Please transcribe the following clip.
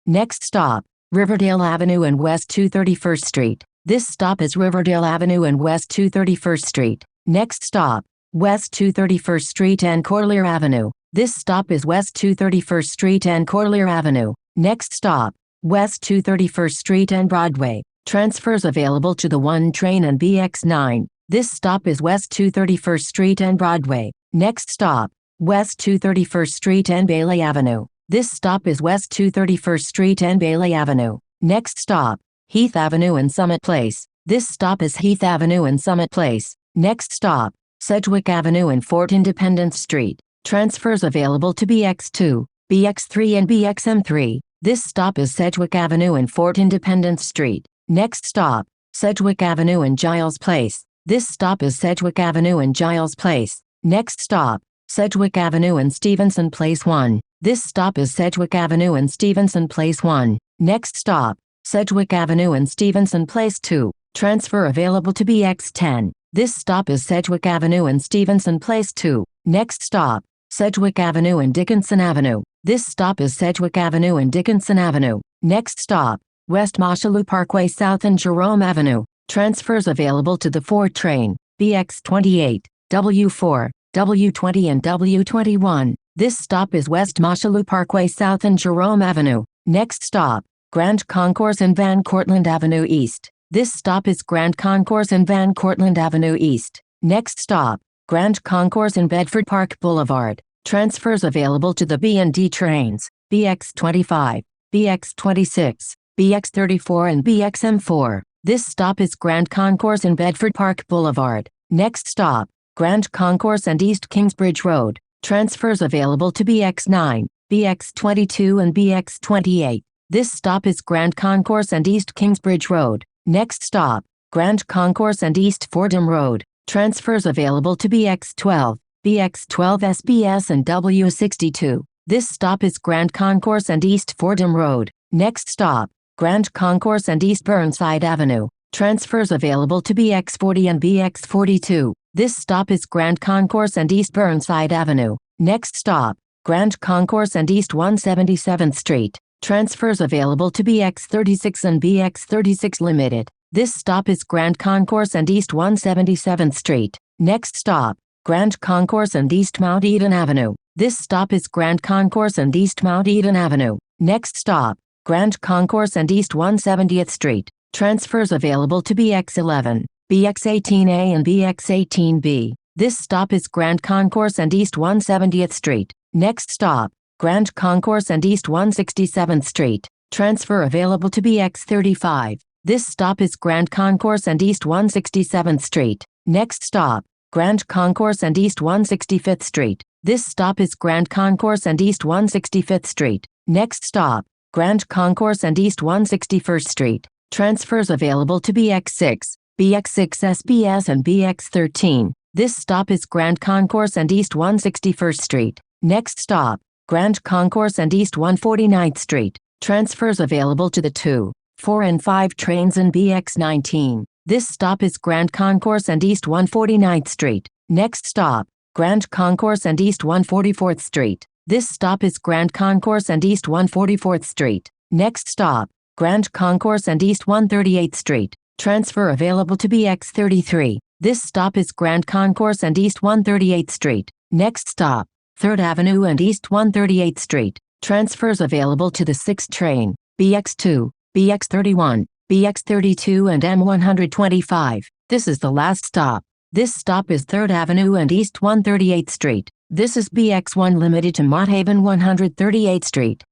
Next stop, Riverdale Avenue and West 231st Street. This stop is Riverdale Avenue and West 231st Street. Next stop, West 231st Street and Corlier Avenue. This stop is West 231st Street and Corlier Avenue. Next stop, West 231st Street and Broadway. Transfers available to the 1 train and BX9. This stop is West 231st Street and Broadway. Next stop, West 231st Street and Bailey Avenue. This stop is West 231st Street and Bailey Avenue. Next stop, Heath Avenue and Summit Place. This stop is Heath Avenue and Summit Place. Next stop, Sedgwick Avenue and Fort Independence Street. Transfers available to BX2, BX3 and BXM3. This stop is Sedgwick Avenue and Fort Independence Street. Next stop, Sedgwick Avenue and Giles Place. This stop is Sedgwick Avenue and Giles Place. Next stop, Sedgwick Avenue and Stevenson Place 1. This stop is Sedgwick Avenue and Stevenson Place 1. Next stop, Sedgwick Avenue and Stevenson Place 2. Transfer available to BX10. This stop is Sedgwick Avenue and Stevenson Place 2. Next stop, Sedgwick Avenue and Dickinson Avenue. This stop is Sedgwick Avenue and Dickinson Avenue. Next stop, West Mosholu Parkway South and Jerome Avenue. Transfers available to the 4 train, BX28, W4, W20 and W21. This stop is West Mosholu Parkway South and Jerome Avenue. Next stop, Grand Concourse and Van Cortlandt Avenue East. This stop is Grand Concourse and Van Cortlandt Avenue East. Next stop, Grand Concourse and Bedford Park Boulevard. Transfers available to the B&D trains, BX25, BX26, BX34 and BXM4. This stop is Grand Concourse and Bedford Park Boulevard. Next stop, Grand Concourse and East Kingsbridge Road. Transfers available to BX9, BX22 and BX28. This stop is Grand Concourse and East Kingsbridge Road. Next stop, Grand Concourse and East Fordham Road. Transfers available to BX12, BX12 SBS and W62. This stop is Grand Concourse and East Fordham Road. Next stop, Grand Concourse and East Burnside Avenue. Transfers available to BX40 and BX42. This stop is Grand Concourse and East Burnside Avenue. Next stop, Grand Concourse and East 177th Street. Transfers available to BX36 and BX36 Limited. This stop is Grand Concourse and East 177th Street. Next stop, Grand Concourse and East Mount Eden Avenue. This stop is Grand Concourse and East Mount Eden Avenue. Next stop, Grand Concourse and East 170th Street. Transfers available to BX11, BX18A and BX18B. This stop is Grand Concourse and East 170th Street. Next stop, Grand Concourse and East 167th Street. Transfer available to BX35. This stop is Grand Concourse and East 167th Street. Next stop, Grand Concourse and East 165th Street. This stop is Grand Concourse and East 165th Street. Next stop, Grand Concourse and East 161st Street. Transfers available to BX6, BX6 SBS and BX13. This stop is Grand Concourse and East 161st Street. Next stop, Grand Concourse and East 149th Street. Transfers available to the 2, 4 and 5 trains in BX19. This stop is Grand Concourse and East 149th Street. Next stop, Grand Concourse and East 144th Street. This stop is Grand Concourse and East 144th Street. Next stop, Grand Concourse and East 138th Street. Transfer available to BX33. This stop is Grand Concourse and East 138th Street. Next stop, 3rd Avenue and East 138th Street. Transfers available to the 6 train, BX2, BX31, BX32 and M125. This is the last stop. This stop is 3rd Avenue and East 138th Street. This is BX1 limited to Mott Haven 138th Street.